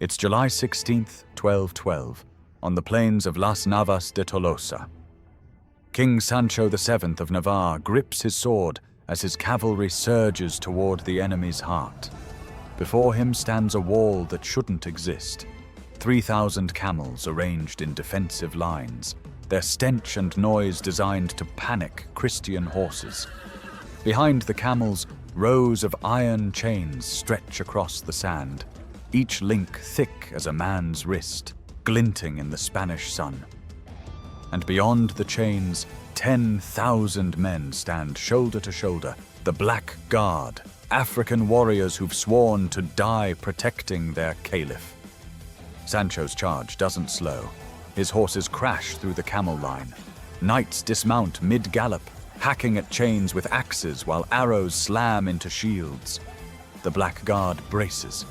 It's July 16th, 1212, on the plains of Las Navas de Tolosa. King Sancho VII of Navarre grips his sword as his cavalry surges toward the enemy's heart. Before him stands a wall that shouldn't exist. 3,000 camels arranged in defensive lines, their stench and noise designed to panic Christian horses. Behind the camels, rows of iron chains stretch across the sand, each link thick as a man's wrist, glinting in the Spanish sun. And beyond the chains, 10,000 men stand shoulder to shoulder, the Black Guard, African warriors who've sworn to die protecting their caliph. Sancho's charge doesn't slow. His horses crash through the camel line. Knights dismount mid-gallop, hacking at chains with axes while arrows slam into shields. The Black Guard braces.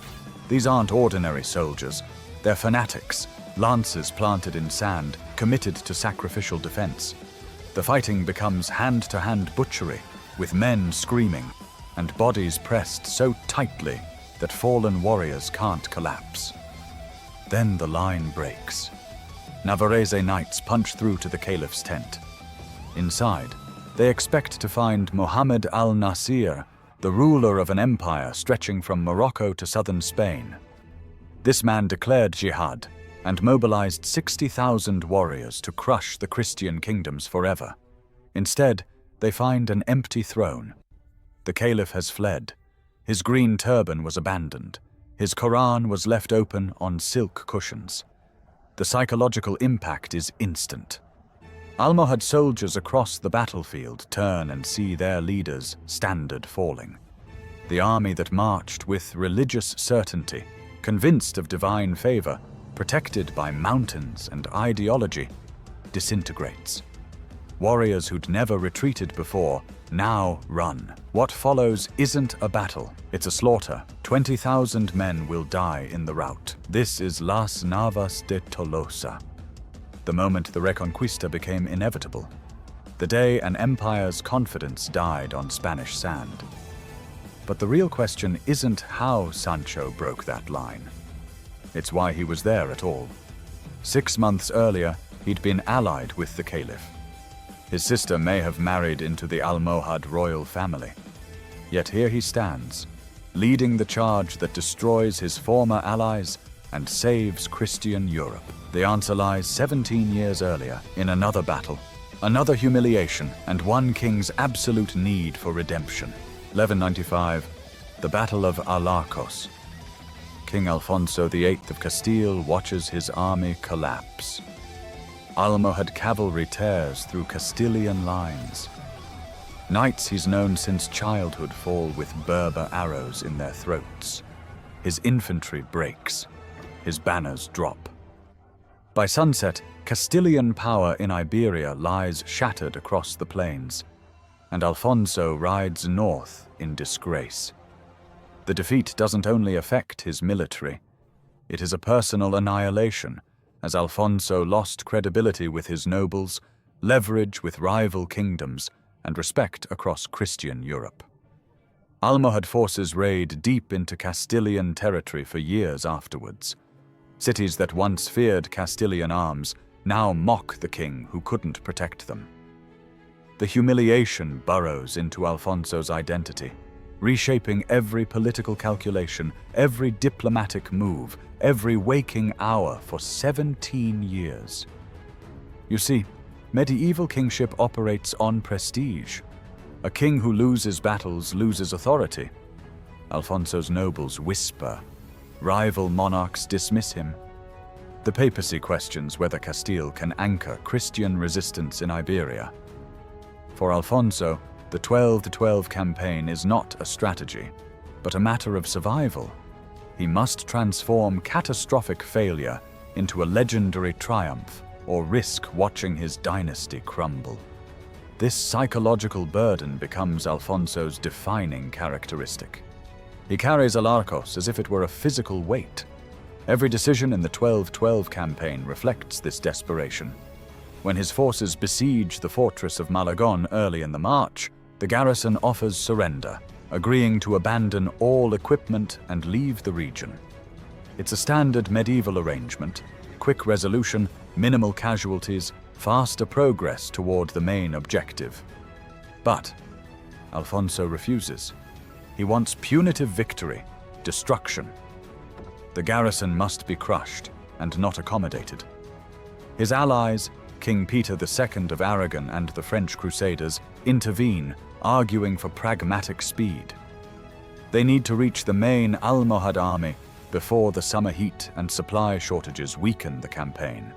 These aren't ordinary soldiers. They're fanatics, lances planted in sand, committed to sacrificial defense. The fighting becomes hand-to-hand butchery, with men screaming, and bodies pressed so tightly that fallen warriors can't collapse. Then the line breaks. Navarrese knights punch through to the caliph's tent. Inside, they expect to find Mohammed al-Nasir, the ruler of an empire stretching from Morocco to southern Spain. This man declared jihad and mobilized 60,000 warriors to crush the Christian kingdoms forever. Instead, they find an empty throne. The caliph has fled. His green turban was abandoned. His Quran was left open on silk cushions. The psychological impact is instant. Almohad soldiers across the battlefield turn and see their leader's standard falling. The army that marched with religious certainty, convinced of divine favor, protected by mountains and ideology, disintegrates. Warriors who'd never retreated before now run. What follows isn't a battle, it's a slaughter. 20,000 men will die in the rout. This is Las Navas de Tolosa, the moment the Reconquista became inevitable, the day an empire's confidence died on Spanish sand. But the real question isn't how Sancho broke that line. It's why he was there at all. 6 months earlier, he'd been allied with the caliph. His sister may have married into the Almohad royal family. Yet here he stands, leading the charge that destroys his former allies and saves Christian Europe. The answer lies 17 years earlier, in another battle, another humiliation, and one king's absolute need for redemption. 1195, the Battle of Alarcos. King Alfonso VIII of Castile watches his army collapse. Almohad cavalry tears through Castilian lines. Knights he's known since childhood fall with Berber arrows in their throats. His infantry breaks. His banners drop. By sunset, Castilian power in Iberia lies shattered across the plains, and Alfonso rides north in disgrace. The defeat doesn't only affect his military, it is a personal annihilation, as Alfonso lost credibility with his nobles, leverage with rival kingdoms, and respect across Christian Europe. Almohad forces raid deep into Castilian territory for years afterwards. Cities that once feared Castilian arms now mock the king who couldn't protect them. The humiliation burrows into Alfonso's identity, reshaping every political calculation, every diplomatic move, every waking hour for 17 years. You see, medieval kingship operates on prestige. A king who loses battles loses authority. Alfonso's nobles whisper. Rival monarchs dismiss him. The papacy questions whether Castile can anchor Christian resistance in Iberia. For Alfonso, the 12-12 campaign is not a strategy, but a matter of survival. He must transform catastrophic failure into a legendary triumph, or risk watching his dynasty crumble. This psychological burden becomes Alfonso's defining characteristic. He carries Alarcos as if it were a physical weight. Every decision in the 12-12 campaign reflects this desperation. When his forces besiege the fortress of Malagon early in the march, the garrison offers surrender, agreeing to abandon all equipment and leave the region. It's a standard medieval arrangement: quick resolution, minimal casualties, faster progress toward the main objective. But Alfonso refuses. He wants punitive victory, destruction. The garrison must be crushed and not accommodated. His allies, King Peter II of Aragon and the French Crusaders, intervene, arguing for pragmatic speed. They need to reach the main Almohad army before the summer heat and supply shortages weaken the campaign.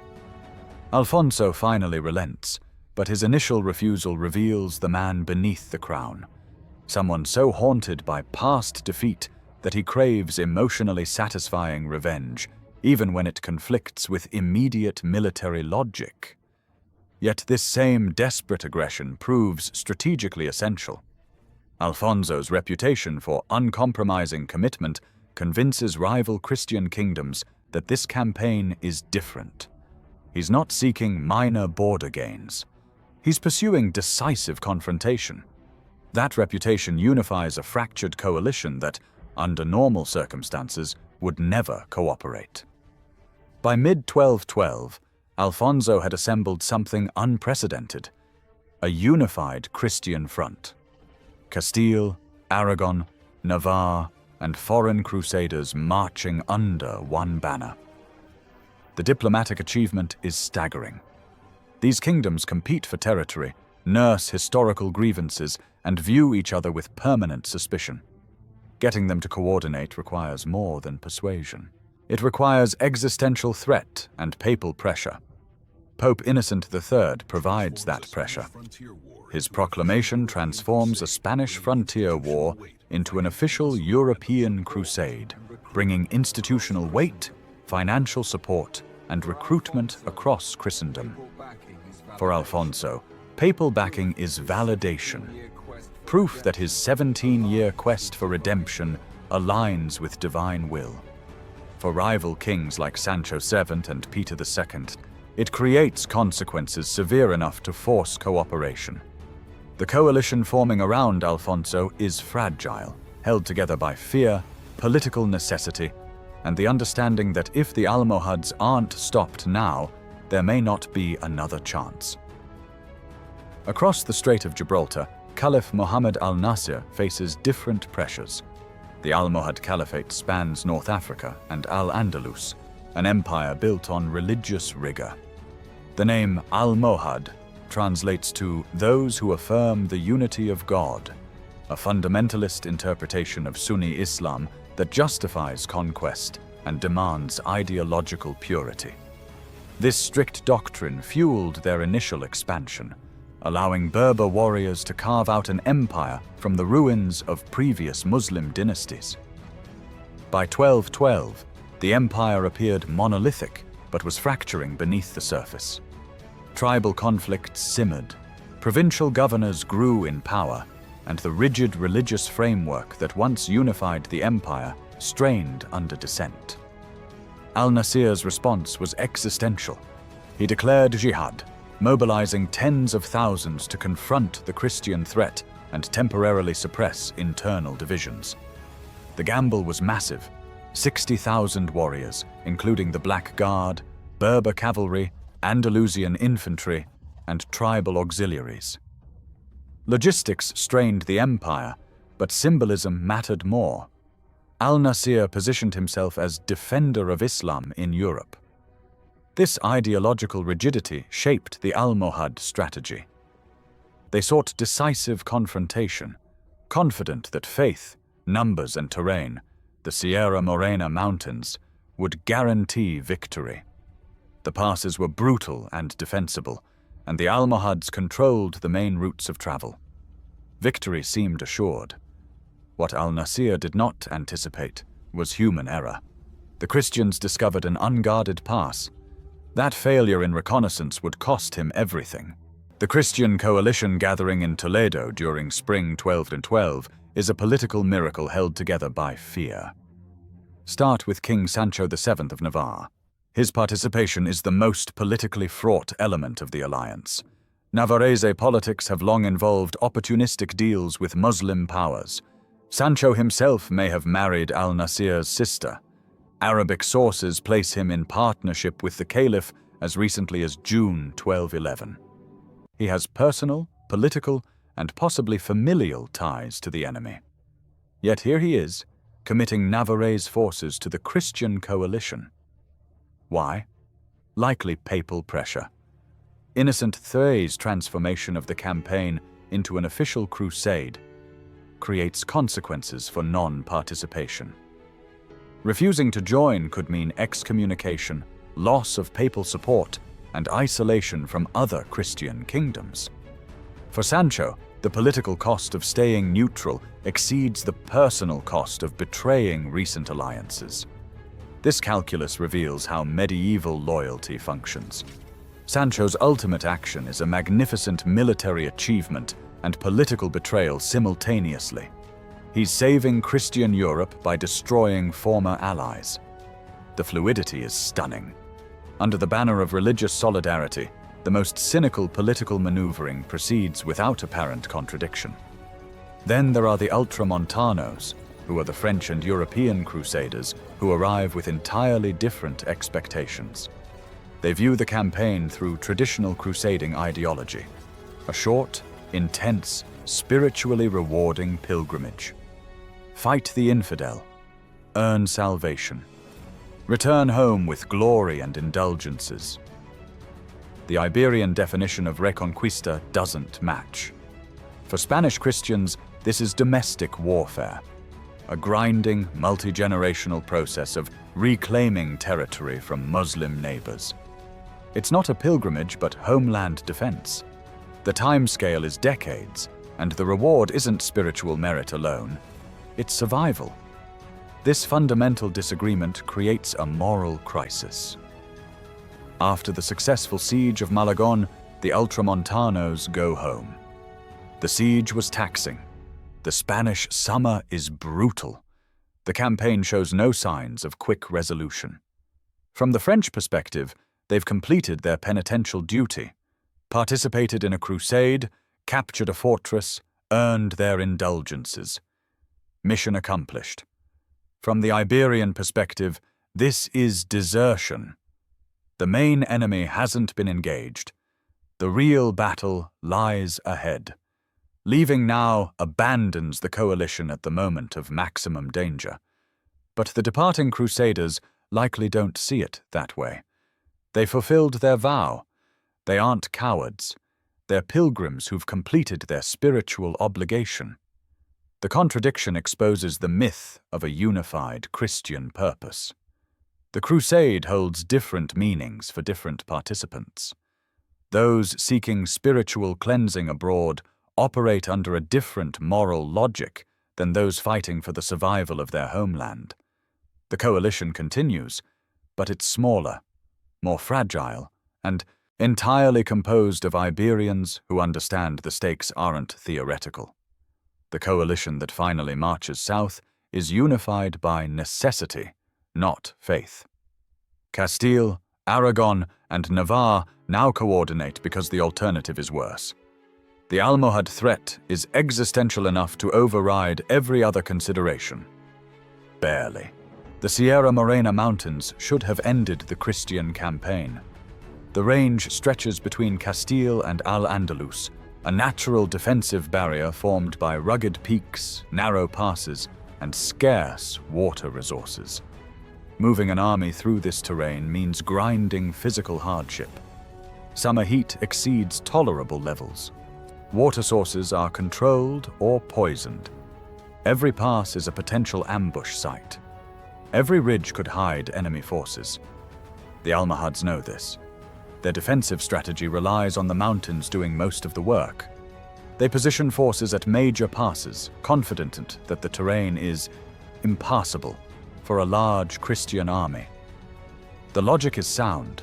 Alfonso finally relents, but his initial refusal reveals the man beneath the crown, someone so haunted by past defeat that he craves emotionally satisfying revenge, even when it conflicts with immediate military logic. Yet this same desperate aggression proves strategically essential. Alfonso's reputation for uncompromising commitment convinces rival Christian kingdoms that this campaign is different. He's not seeking minor border gains. He's pursuing decisive confrontation. That reputation unifies a fractured coalition that, under normal circumstances, would never cooperate. By mid-1212, Alfonso had assembled something unprecedented: a unified Christian front. Castile, Aragon, Navarre, and foreign crusaders marching under one banner. The diplomatic achievement is staggering. These kingdoms compete for territory, nurse historical grievances, and view each other with permanent suspicion. Getting them to coordinate requires more than persuasion. It requires existential threat and papal pressure. Pope Innocent III provides that pressure. His proclamation transforms a Spanish frontier war into an official European crusade, bringing institutional weight, financial support, and recruitment across Christendom. For Alfonso, papal backing is validation, proof that his 17-year quest for redemption aligns with divine will. For rival kings like Sancho VII and Peter II, it creates consequences severe enough to force cooperation. The coalition forming around Alfonso is fragile, held together by fear, political necessity, and the understanding that if the Almohads aren't stopped now, there may not be another chance. Across the Strait of Gibraltar, Caliph Mohammed al-Nasir faces different pressures. The Almohad Caliphate spans North Africa and Al-Andalus, an empire built on religious rigor. The name Almohad translates to those who affirm the unity of God, a fundamentalist interpretation of Sunni Islam that justifies conquest and demands ideological purity. This strict doctrine fueled their initial expansion, allowing Berber warriors to carve out an empire from the ruins of previous Muslim dynasties. By 1212, the empire appeared monolithic but was fracturing beneath the surface. Tribal conflicts simmered, provincial governors grew in power, and the rigid religious framework that once unified the empire strained under dissent. Al-Nasir's response was existential. He declared jihad, mobilizing tens of thousands to confront the Christian threat and temporarily suppress internal divisions. The gamble was massive: 60,000 warriors, including the Black Guard, Berber cavalry, Andalusian infantry, and tribal auxiliaries. Logistics strained the empire, but symbolism mattered more. Al-Nasir positioned himself as defender of Islam in Europe. This ideological rigidity shaped the Almohad strategy. They sought decisive confrontation, confident that faith, numbers, and terrain, the Sierra Morena Mountains, would guarantee victory. The passes were brutal and defensible, and the Almohads controlled the main routes of travel. Victory seemed assured. What al-Nasir did not anticipate was human error. The Christians discovered an unguarded pass. That failure in reconnaissance would cost him everything. The Christian coalition gathering in Toledo during spring 1212 is a political miracle held together by fear. Start with King Sancho VII of Navarre. His participation is the most politically fraught element of the alliance. Navarrese politics have long involved opportunistic deals with Muslim powers. Sancho himself may have married al-Nasir's sister. Arabic sources place him in partnership with the caliph as recently as June 1211. He has personal, political, and possibly familial ties to the enemy. Yet here he is, committing Navarre's forces to the Christian coalition. Why? Likely papal pressure. Innocent III's transformation of the campaign into an official crusade creates consequences for non-participation. Refusing to join could mean excommunication, loss of papal support, and isolation from other Christian kingdoms. For Sancho, the political cost of staying neutral exceeds the personal cost of betraying recent alliances. This calculus reveals how medieval loyalty functions. Sancho's ultimate action is a magnificent military achievement and political betrayal simultaneously. He's saving Christian Europe by destroying former allies. The fluidity is stunning. Under the banner of religious solidarity, the most cynical political maneuvering proceeds without apparent contradiction. Then there are the Ultramontanos, who are the French and European crusaders who arrive with entirely different expectations. They view the campaign through traditional crusading ideology, a short, intense, spiritually rewarding pilgrimage. Fight the infidel, earn salvation, return home with glory and indulgences. The Iberian definition of Reconquista doesn't match. For Spanish Christians, this is domestic warfare, a grinding, multi-generational process of reclaiming territory from Muslim neighbors. It's not a pilgrimage, but homeland defense. The timescale is decades, and the reward isn't spiritual merit alone. It's survival. This fundamental disagreement creates a moral crisis. After the successful siege of Malagon, the Ultramontanos go home. The siege was taxing. The Spanish summer is brutal. The campaign shows no signs of quick resolution. From the French perspective, they've completed their penitential duty, participated in a crusade, captured a fortress, earned their indulgences. Mission accomplished. From the Iberian perspective, this is desertion. The main enemy hasn't been engaged. The real battle lies ahead. Leaving now abandons the coalition at the moment of maximum danger. But the departing crusaders likely don't see it that way. They fulfilled their vow. They aren't cowards. They're pilgrims who've completed their spiritual obligation. The contradiction exposes the myth of a unified Christian purpose. The crusade holds different meanings for different participants. Those seeking spiritual cleansing abroad operate under a different moral logic than those fighting for the survival of their homeland. The coalition continues, but it's smaller, more fragile, and entirely composed of Iberians who understand the stakes aren't theoretical. The coalition that finally marches south is unified by necessity, not faith. Castile, Aragon, and Navarre now coordinate because the alternative is worse. The Almohad threat is existential enough to override every other consideration. Barely. The Sierra Morena Mountains should have ended the Christian campaign. The range stretches between Castile and Al-Andalus, a natural defensive barrier formed by rugged peaks, narrow passes, and scarce water resources. Moving an army through this terrain means grinding physical hardship. Summer heat exceeds tolerable levels. Water sources are controlled or poisoned. Every pass is a potential ambush site. Every ridge could hide enemy forces. The Almohads know this. Their defensive strategy relies on the mountains doing most of the work. They position forces at major passes, confident that the terrain is impassable for a large Christian army. The logic is sound.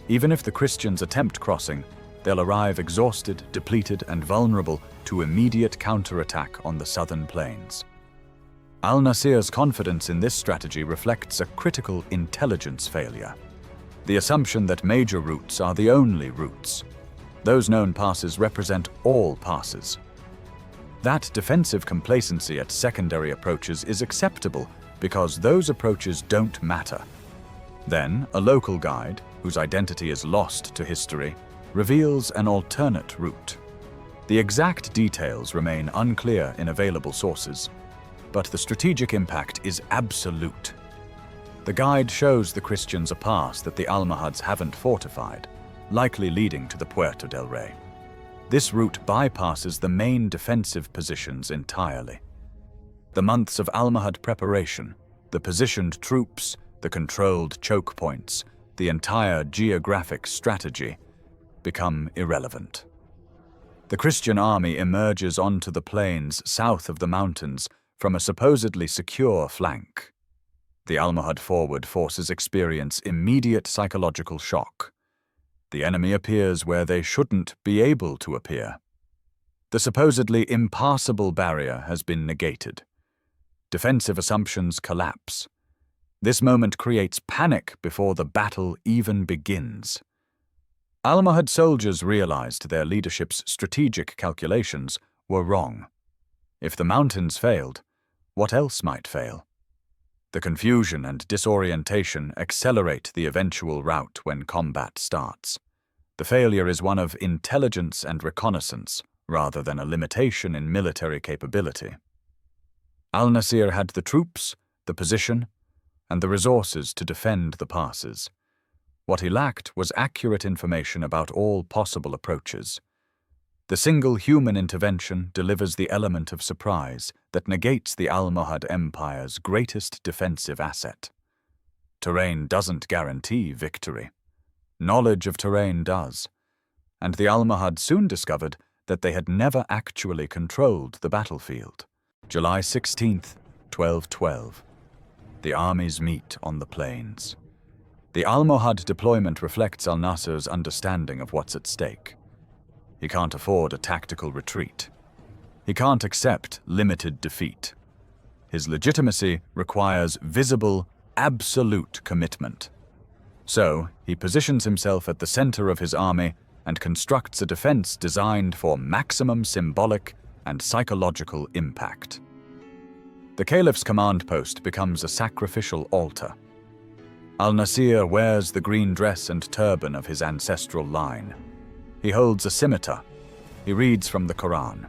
Even if the Christians attempt crossing, they'll arrive exhausted, depleted, and vulnerable to immediate counterattack on the southern plains. Al-Nasir's confidence in this strategy reflects a critical intelligence failure. The assumption that major routes are the only routes. Those known passes represent all passes. That defensive complacency at secondary approaches is acceptable because those approaches don't matter. Then, a local guide, whose identity is lost to history, reveals an alternate route. The exact details remain unclear in available sources, but the strategic impact is absolute. The guide shows the Christians a pass that the Almohads haven't fortified, likely leading to the Puerto del Rey. This route bypasses the main defensive positions entirely. The months of Almohad preparation, the positioned troops, the controlled choke points, the entire geographic strategy become irrelevant. The Christian army emerges onto the plains south of the mountains from a supposedly secure flank. The Almohad forward forces experience immediate psychological shock. The enemy appears where they shouldn't be able to appear. The supposedly impassable barrier has been negated. Defensive assumptions collapse. This moment creates panic before the battle even begins. Almohad soldiers realized their leadership's strategic calculations were wrong. If the mountains failed, what else might fail? The confusion and disorientation accelerate the eventual rout when combat starts. The failure is one of intelligence and reconnaissance, rather than a limitation in military capability. Al-Nasir had the troops, the position, and the resources to defend the passes. What he lacked was accurate information about all possible approaches. The single human intervention delivers the element of surprise that negates the Almohad Empire's greatest defensive asset. Terrain doesn't guarantee victory. Knowledge of terrain does, and the Almohad soon discovered that they had never actually controlled the battlefield. July 16th, 1212. The armies meet on the plains. The Almohad deployment reflects al-Nasir's understanding of what's at stake. He can't afford a tactical retreat. He can't accept limited defeat. His legitimacy requires visible, absolute commitment. So, he positions himself at the center of his army and constructs a defense designed for maximum symbolic and psychological impact. The caliph's command post becomes a sacrificial altar. Al-Nasir wears the green dress and turban of his ancestral line. He holds a scimitar. He reads from the Quran.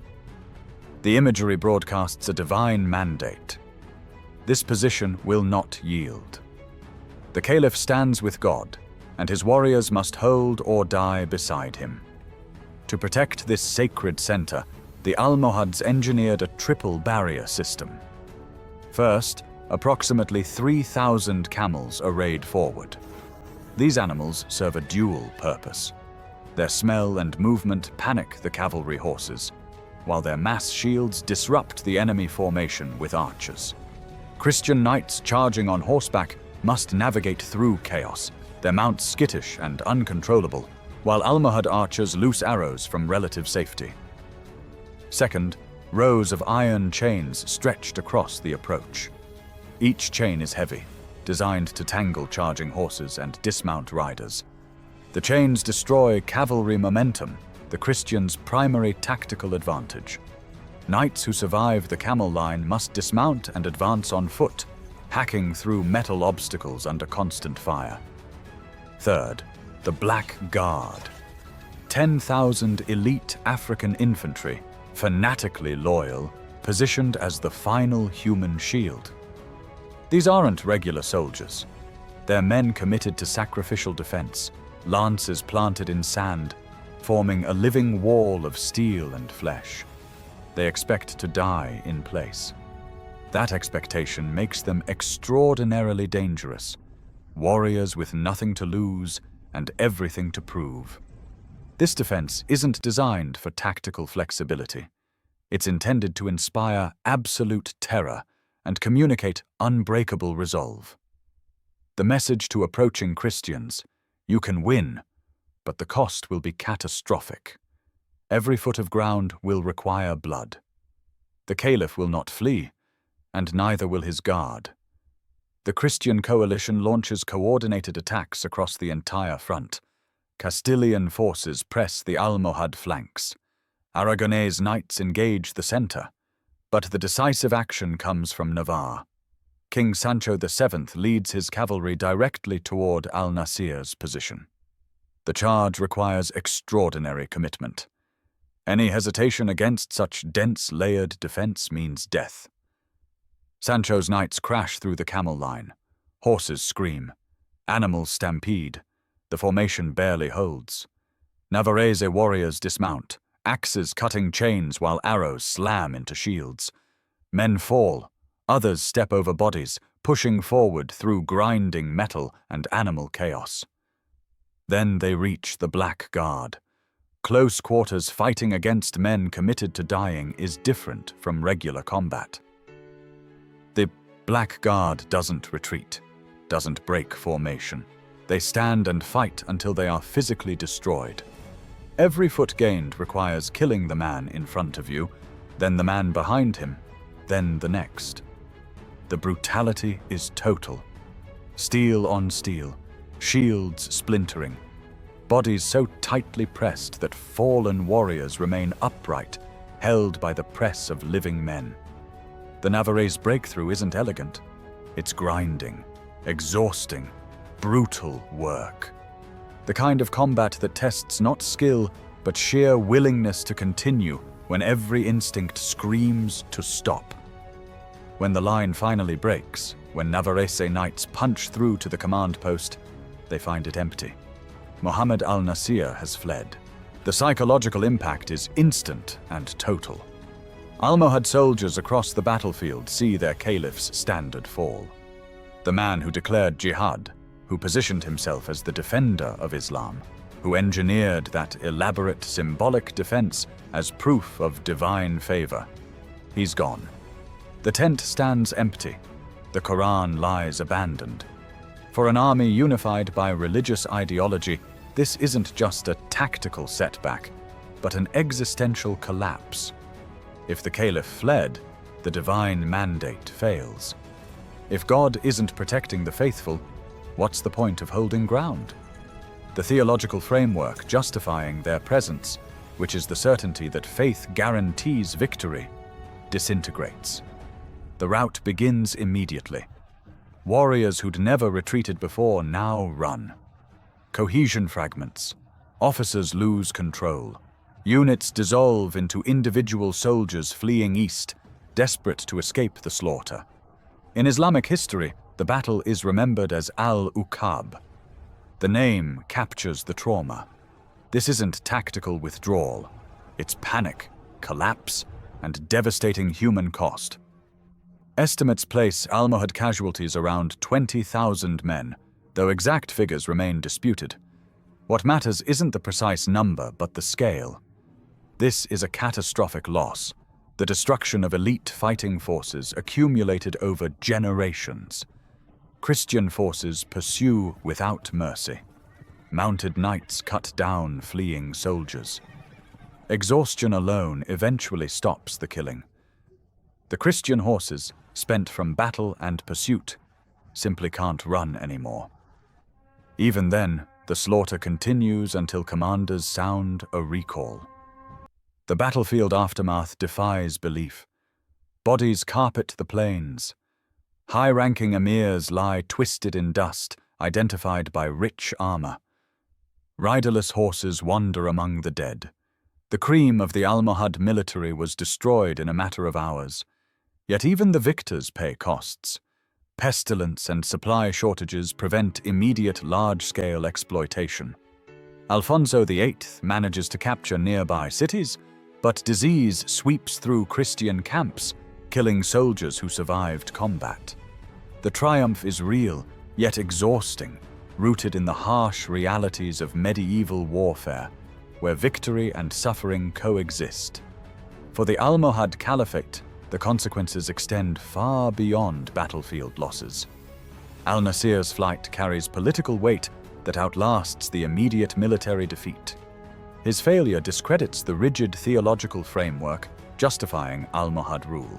The imagery broadcasts a divine mandate. This position will not yield. The caliph stands with God, and his warriors must hold or die beside him. To protect this sacred center, the Almohads engineered a triple barrier system. First, approximately 3,000 camels arrayed forward. These animals serve a dual purpose. Their smell and movement panic the cavalry horses, while their mass shields disrupt the enemy formation with archers. Christian knights charging on horseback must navigate through chaos, their mounts skittish and uncontrollable, while Almohad archers loose arrows from relative safety. Second, rows of iron chains stretched across the approach. Each chain is heavy, designed to tangle charging horses and dismount riders. The chains destroy cavalry momentum, the Christians' primary tactical advantage. Knights who survive the camel line must dismount and advance on foot, hacking through metal obstacles under constant fire. Third, the Black Guard. 10,000 elite African infantry, fanatically loyal, positioned as the final human shield. These aren't regular soldiers. They're men committed to sacrificial defense, lances planted in sand, forming a living wall of steel and flesh. They expect to die in place. That expectation makes them extraordinarily dangerous, warriors with nothing to lose and everything to prove. This defense isn't designed for tactical flexibility. It's intended to inspire absolute terror and communicate unbreakable resolve. The message to approaching Christians: you can win, but the cost will be catastrophic. Every foot of ground will require blood. The caliph will not flee, and neither will his guard. The Christian coalition launches coordinated attacks across the entire front. Castilian forces press the Almohad flanks. Aragonese knights engage the center, but the decisive action comes from Navarre. King Sancho VII leads his cavalry directly toward al-Nasir's position. The charge requires extraordinary commitment. Any hesitation against such dense, layered defense means death. Sancho's knights crash through the camel line. Horses scream. Animals stampede. The formation barely holds. Navarrese warriors dismount, axes cutting chains while arrows slam into shields. Men fall. Others step over bodies, pushing forward through grinding metal and animal chaos. Then they reach the Black Guard. Close quarters fighting against men committed to dying is different from regular combat. The Black Guard doesn't retreat, doesn't break formation. They stand and fight until they are physically destroyed. Every foot gained requires killing the man in front of you, then the man behind him, then the next. The brutality is total. Steel on steel, shields splintering, bodies so tightly pressed that fallen warriors remain upright, held by the press of living men. The Navarrese breakthrough isn't elegant. It's grinding, exhausting, brutal work. The kind of combat that tests not skill, but sheer willingness to continue when every instinct screams to stop. When the line finally breaks, when Navarrese knights punch through to the command post, they find it empty. Mohammed al-Nasir has fled. The psychological impact is instant and total. Almohad soldiers across the battlefield see their caliph's standard fall. The man who declared jihad, who positioned himself as the defender of Islam, who engineered that elaborate symbolic defense as proof of divine favor. He's gone. The tent stands empty. The Quran lies abandoned. For an army unified by religious ideology, this isn't just a tactical setback, but an existential collapse. If the caliph fled, the divine mandate fails. If God isn't protecting the faithful, what's the point of holding ground? The theological framework justifying their presence, which is the certainty that faith guarantees victory, disintegrates. The rout begins immediately. Warriors who'd never retreated before now run. Cohesion fragments. Officers lose control. Units dissolve into individual soldiers fleeing east, desperate to escape the slaughter. In Islamic history, the battle is remembered as Al-Uqab. The name captures the trauma. This isn't tactical withdrawal. It's panic, collapse, and devastating human cost. Estimates place Almohad casualties around 20,000 men, though exact figures remain disputed. What matters isn't the precise number, but the scale. This is a catastrophic loss, the destruction of elite fighting forces accumulated over generations. Christian forces pursue without mercy. Mounted knights cut down fleeing soldiers. Exhaustion alone eventually stops the killing. The Christian horses, spent from battle and pursuit, simply can't run anymore. Even then, the slaughter continues until commanders sound a recall. The battlefield aftermath defies belief. Bodies carpet the plains. High-ranking emirs lie twisted in dust, identified by rich armor. Riderless horses wander among the dead. The cream of the Almohad military was destroyed in a matter of hours. Yet even the victors pay costs. Pestilence and supply shortages prevent immediate large-scale exploitation. Alfonso VIII manages to capture nearby cities, but disease sweeps through Christian camps, killing soldiers who survived combat. The triumph is real, yet exhausting, rooted in the harsh realities of medieval warfare, where victory and suffering coexist. For the Almohad Caliphate, the consequences extend far beyond battlefield losses. Al-Nasir's flight carries political weight that outlasts the immediate military defeat. His failure discredits the rigid theological framework justifying Almohad rule.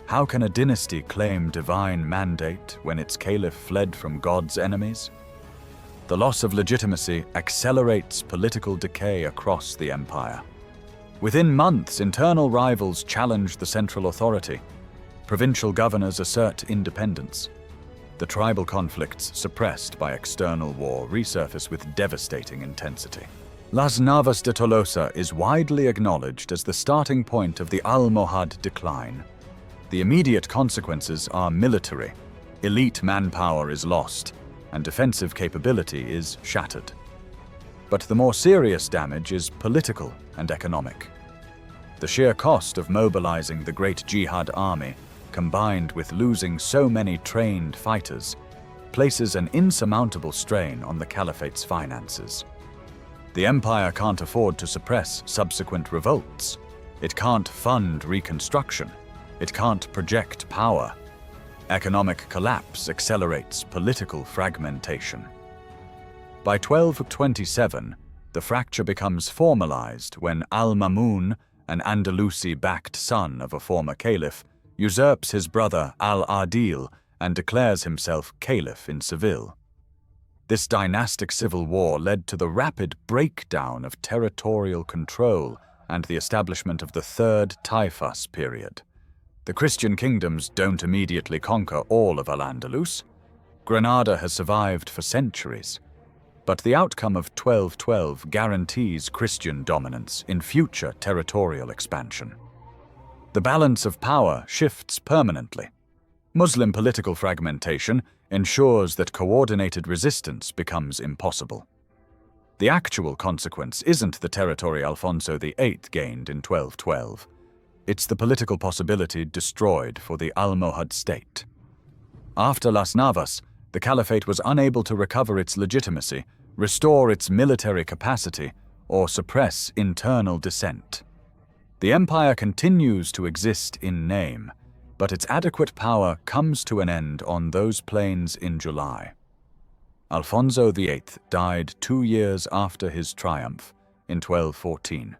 How can a dynasty claim divine mandate when its caliph fled from God's enemies? The loss of legitimacy accelerates political decay across the empire. Within months, internal rivals challenge the central authority. Provincial governors assert independence. The tribal conflicts suppressed by external war resurface with devastating intensity. Las Navas de Tolosa is widely acknowledged as the starting point of the Almohad decline. The immediate consequences are military. Elite manpower is lost, and defensive capability is shattered. But the more serious damage is political and economic. The sheer cost of mobilizing the great jihad army, combined with losing so many trained fighters, places an insurmountable strain on the caliphate's finances. The empire can't afford to suppress subsequent revolts. It can't fund reconstruction. It can't project power. Economic collapse accelerates political fragmentation. By 1227, the fracture becomes formalized when Al-Mamun, an Andalusi-backed son of a former caliph, usurps his brother Al-Adil and declares himself caliph in Seville. This dynastic civil war led to the rapid breakdown of territorial control and the establishment of the Third Taifas period. The Christian kingdoms don't immediately conquer all of Al-Andalus. Granada has survived for centuries, but the outcome of 1212 guarantees Christian dominance in future territorial expansion. The balance of power shifts permanently. Muslim political fragmentation ensures that coordinated resistance becomes impossible. The actual consequence isn't the territory Alfonso VIII gained in 1212. It's the political possibility destroyed for the Almohad state. After Las Navas, the caliphate was unable to recover its legitimacy, restore its military capacity, or suppress internal dissent. The empire continues to exist in name, but its adequate power comes to an end on those plains in July. Alfonso VIII died 2 years after his triumph, in 1214,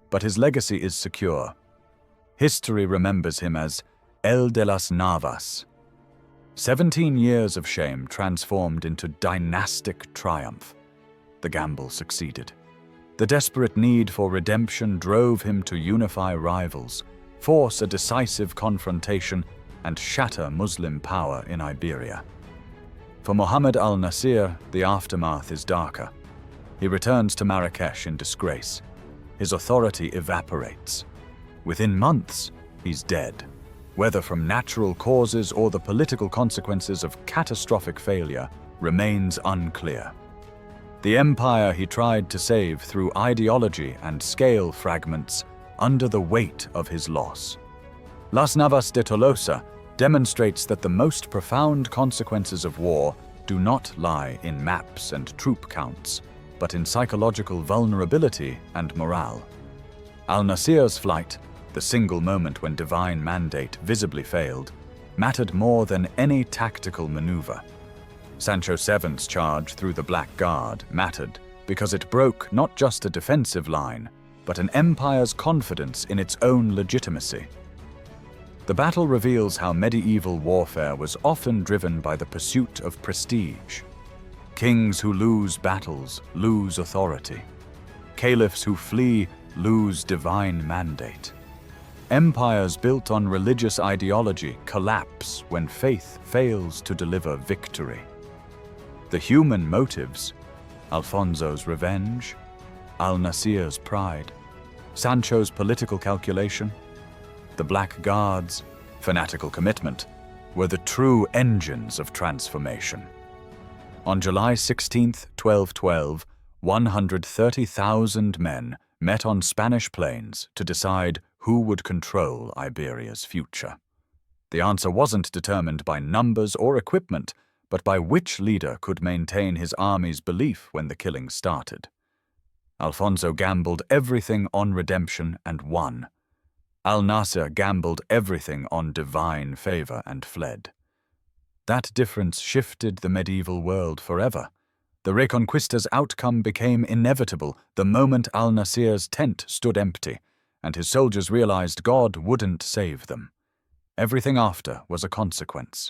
but his legacy is secure. History remembers him as El de las Navas. 17 years of shame transformed into dynastic triumph. The gamble succeeded. The desperate need for redemption drove him to unify rivals, force a decisive confrontation, and shatter Muslim power in Iberia. For Muhammad al-Nasir, the aftermath is darker. He returns to Marrakesh in disgrace. His authority evaporates. Within months, he's dead, whether from natural causes or the political consequences of catastrophic failure remains unclear. The empire he tried to save through ideology and scale fragments under the weight of his loss. Las Navas de Tolosa demonstrates that the most profound consequences of war do not lie in maps and troop counts, but in psychological vulnerability and morale. Al-Nasir's flight, the single moment when divine mandate visibly failed, mattered more than any tactical maneuver. Sancho VII's charge through the Black Guard mattered because it broke not just a defensive line, but an empire's confidence in its own legitimacy. The battle reveals how medieval warfare was often driven by the pursuit of prestige. Kings who lose battles lose authority. Caliphs who flee lose divine mandate. Empires built on religious ideology collapse when faith fails to deliver victory. The human motives, Alfonso's revenge, Al-Nasir's pride, Sancho's political calculation, the Black Guard's fanatical commitment, were the true engines of transformation. On July 16, 1212, 130,000 men met on Spanish plains to decide who would control Iberia's future. The answer wasn't determined by numbers or equipment, but by which leader could maintain his army's belief when the killing started. Alfonso gambled everything on redemption and won. Al-Nasir gambled everything on divine favor and fled. That difference shifted the medieval world forever. The Reconquista's outcome became inevitable the moment Al-Nasir's tent stood empty, and his soldiers realized God wouldn't save them. Everything after was a consequence.